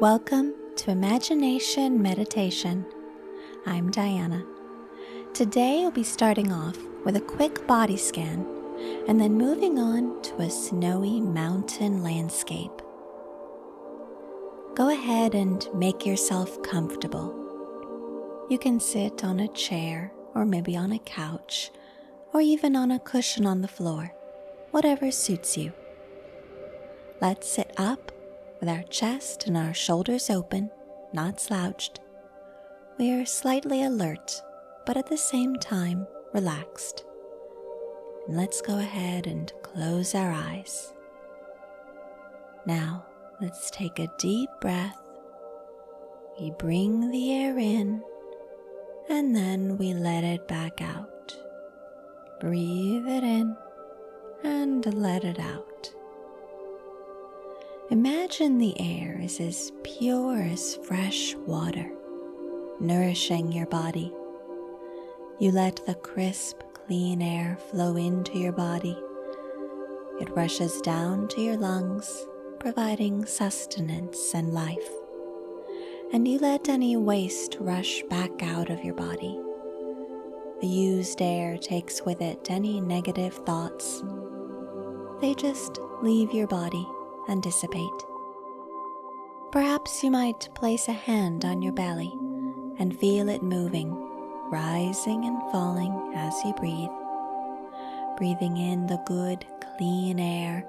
Welcome to Imagination Meditation. I'm Diana. Today we'll be starting off with a quick body scan and then moving on to a snowy mountain landscape. Go ahead and make yourself comfortable. You can sit on a chair or maybe on a couch or even on a cushion on the floor, whatever suits you. Let's sit up with our chest and our shoulders open, not slouched. We are slightly alert, but at the same time relaxed. And let's go ahead and close our eyes. Now, let's take a deep breath. We bring the air in, and then we let it back out. Breathe it in, and let it out. Imagine the air is as pure as fresh water, nourishing your body. You let the crisp, clean air flow into your body. It rushes down to your lungs, providing sustenance and life. And you let any waste rush back out of your body. The used air takes with it any negative thoughts. They just leave your body and dissipate. Perhaps you might place a hand on your belly and feel it moving, rising and falling as you breathe. Breathing in the good, clean air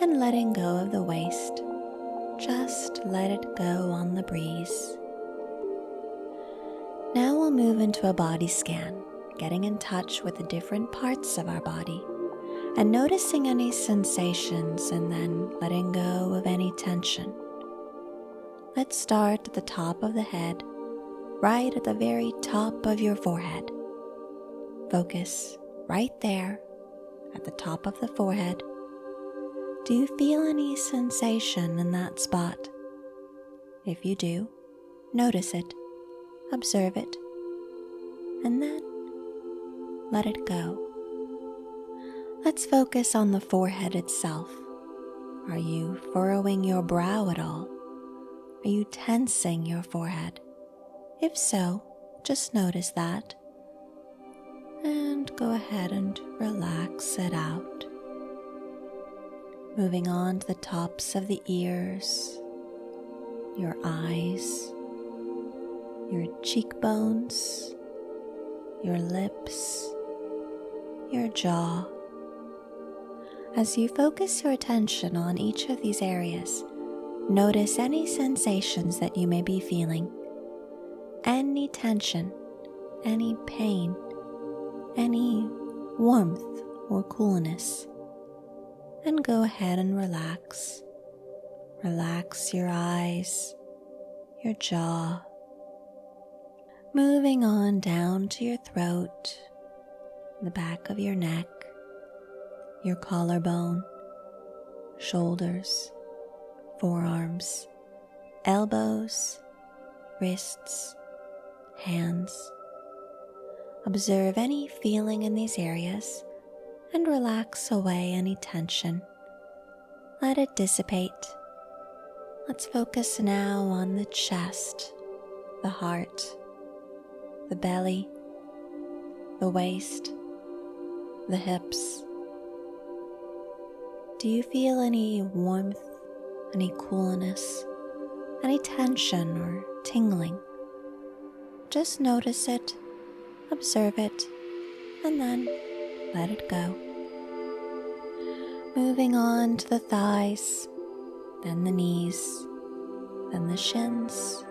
and letting go of the waste. Just let it go on the breeze. Now we'll move into a body scan, getting in touch with the different parts of our body and noticing any sensations and then letting go of any tension. Let's start at the top of the head, right at the very top of your forehead. Focus right there at the top of the forehead. Do you feel any sensation in that spot? If you do, notice it, observe it, and then let it go. Let's focus on the forehead itself. Are you furrowing your brow at all? Are you tensing your forehead? If so, just notice that. And go ahead and relax it out. Moving on to the tops of the ears, your eyes, your cheekbones, your lips, your jaw. As you focus your attention on each of these areas, notice any sensations that you may be feeling, any tension, any pain, any warmth or coolness, and go ahead and relax. Relax your eyes, your jaw. Moving on down to your throat, the back of your neck, your collarbone, shoulders, forearms, elbows, wrists, hands. Observe any feeling in these areas and relax away any tension. Let it dissipate. Let's focus now on the chest, the heart, the belly, the waist, the hips. Do you feel any warmth, any coolness, any tension or tingling? Just notice it, observe it, and then let it go. Moving on to the thighs, then the knees, then the shins,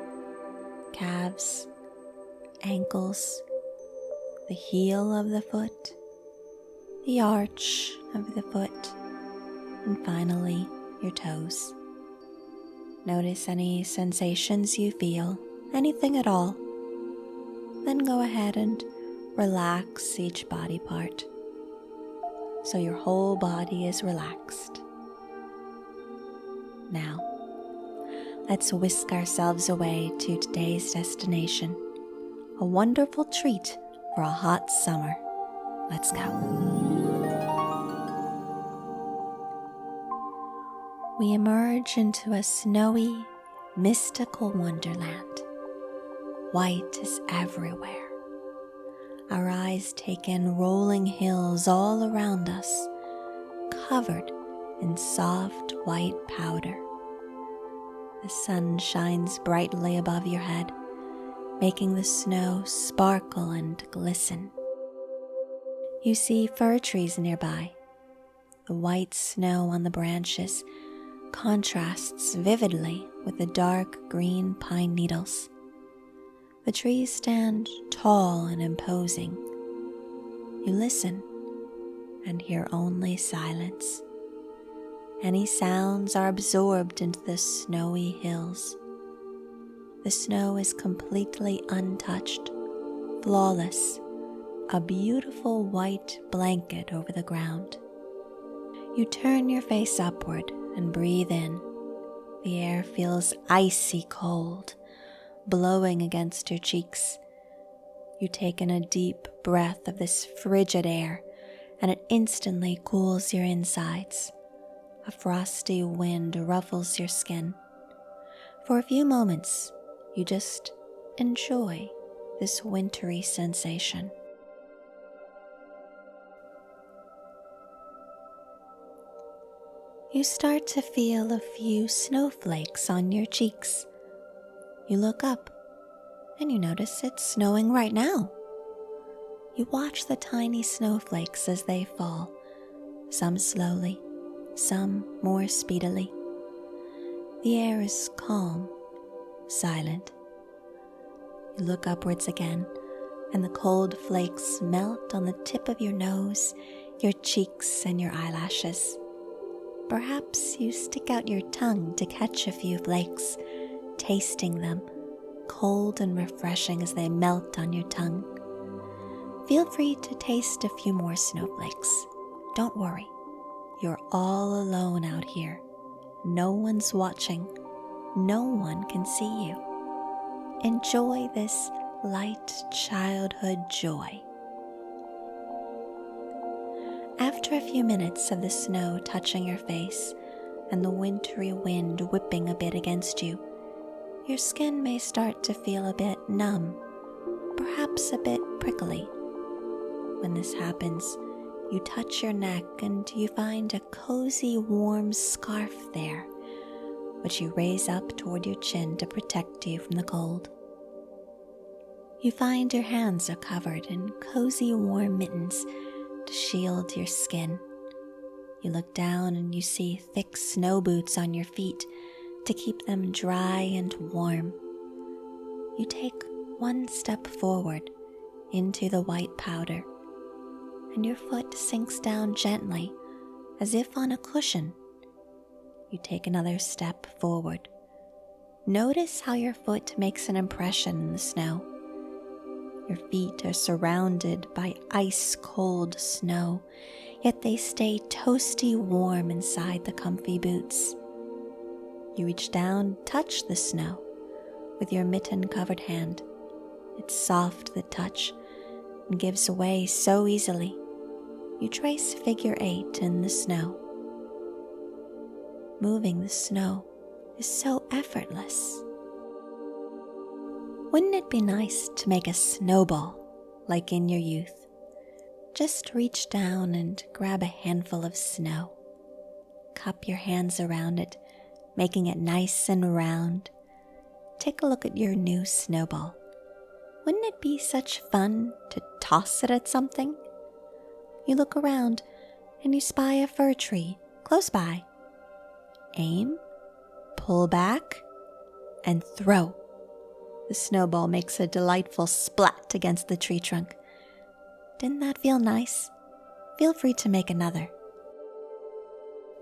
calves, ankles, the heel of the foot, the arch of the foot, and finally your toes. Notice any sensations you feel, anything at all. Then go ahead and relax each body part so your whole body is relaxed. Now, let's whisk ourselves away to today's destination, a wonderful treat for a hot summer. Let's go. We emerge into a snowy, mystical wonderland. White is everywhere. Our eyes take in rolling hills all around us, covered in soft white powder. The sun shines brightly above your head, making the snow sparkle and glisten. You see fir trees nearby. The white snow on the branches contrasts vividly with the dark green pine needles. The trees stand tall and imposing. You listen and hear only silence. Any sounds are absorbed into the snowy hills. The snow is completely untouched, flawless, a beautiful white blanket over the ground. You turn your face upward and breathe in. The air feels icy cold, blowing against your cheeks. You take in a deep breath of this frigid air, and it instantly cools your insides. A frosty wind ruffles your skin. For a few moments, you just enjoy this wintry sensation. You start to feel a few snowflakes on your cheeks. You look up and you notice it's snowing right now. You watch the tiny snowflakes as they fall, some slowly, some more speedily. The air is calm, silent. You look upwards again, and the cold flakes melt on the tip of your nose, your cheeks, and your eyelashes. Perhaps you stick out your tongue to catch a few flakes, tasting them, cold and refreshing as they melt on your tongue. Feel free to taste a few more snowflakes. Don't worry, you're all alone out here. No one's watching. No one can see you. Enjoy this light childhood joy. After a few minutes of the snow touching your face and the wintry wind whipping a bit against you, your skin may start to feel a bit numb, perhaps a bit prickly. When this happens, you touch your neck and you find a cozy, warm scarf there, which you raise up toward your chin to protect you from the cold. You find your hands are covered in cozy, warm mittens to shield your skin. You look down and you see thick snow boots on your feet to keep them dry and warm. You take one step forward into the white powder, and your foot sinks down gently as if on a cushion. You take another step forward. Notice how your foot makes an impression in the snow. Your feet are surrounded by ice-cold snow, yet they stay toasty warm inside the comfy boots. You reach down, touch the snow with your mitten-covered hand. It's soft, the touch, and gives way so easily. You trace figure 8 in the snow. Moving the snow is so effortless. Wouldn't it be nice to make a snowball like in your youth? Just reach down and grab a handful of snow. Cup your hands around it, making it nice and round. Take a look at your new snowball. Wouldn't it be such fun to toss it at something? You look around and you spy a fir tree close by. Aim, pull back, and throw. The snowball makes a delightful splat against the tree trunk. Didn't that feel nice? Feel free to make another.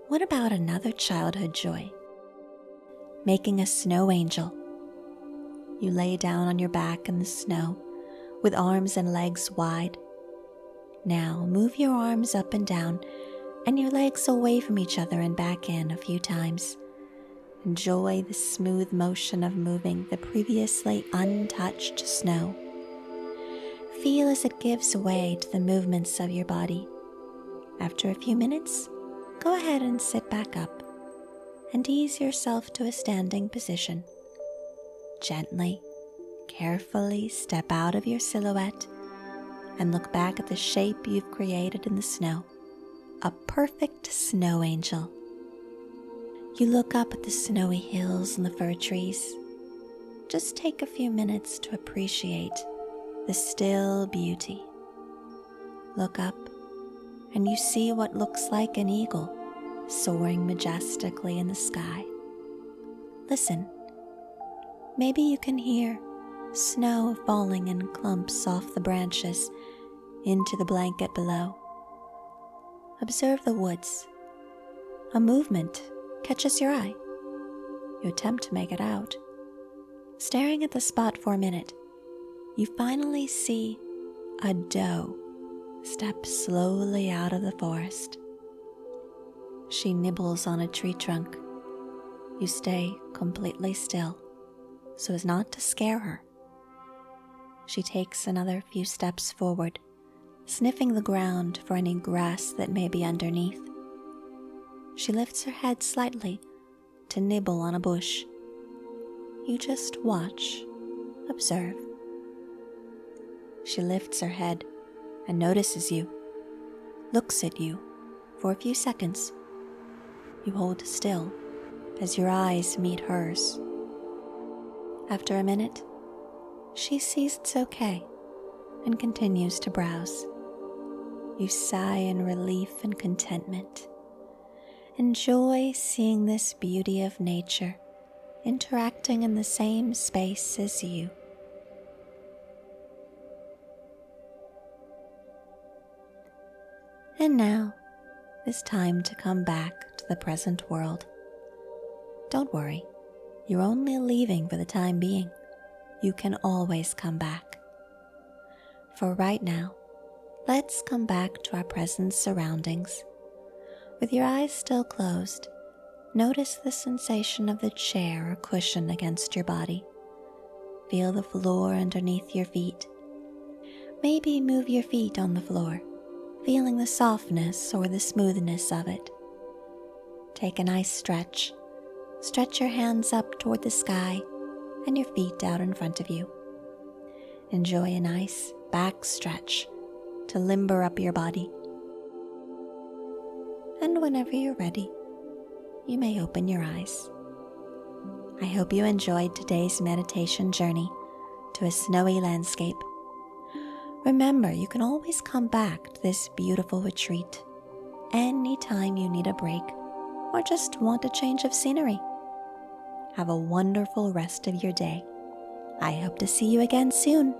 What about another childhood joy? Making a snow angel. You lay down on your back in the snow with arms and legs wide. Now move your arms up and down and your legs away from each other and back in a few times. Enjoy the smooth motion of moving the previously untouched snow. Feel as it gives way to the movements of your body. After a few minutes, go ahead and sit back up and ease yourself to a standing position. Gently, carefully step out of your silhouette and look back at the shape you've created in the snow, a perfect snow angel. You look up at the snowy hills and the fir trees. Just take a few minutes to appreciate the still beauty. Look up and you see what looks like an eagle soaring majestically in the sky. Listen, maybe you can hear snow falling in clumps off the branches into the blanket below. Observe the woods. A movement catches your eye. You attempt to make it out. Staring at the spot for a minute, you finally see a doe step slowly out of the forest. She nibbles on a tree trunk. You stay completely still so as not to scare her. She takes another few steps forward, sniffing the ground for any grass that may be underneath. She lifts her head slightly to nibble on a bush. You just watch, observe. She lifts her head and notices you, looks at you for a few seconds. You hold still as your eyes meet hers. After a minute, she sees it's okay and continues to browse. You sigh in relief and contentment. Enjoy seeing this beauty of nature interacting in the same space as you. And now it's time to come back to the present world. Don't worry, you're only leaving for the time being. You can always come back. For right now, let's come back to our present surroundings. With your eyes still closed, notice the sensation of the chair or cushion against your body. Feel the floor underneath your feet. Maybe move your feet on the floor, feeling the softness or the smoothness of it. Take a nice stretch. Stretch your hands up toward the sky and your feet out in front of you. Enjoy a nice back stretch to limber up your body. And whenever you're ready, you may open your eyes. I hope you enjoyed today's meditation journey to a snowy landscape. Remember, you can always come back to this beautiful retreat anytime you need a break or just want a change of scenery. Have a wonderful rest of your day. I hope to see you again soon.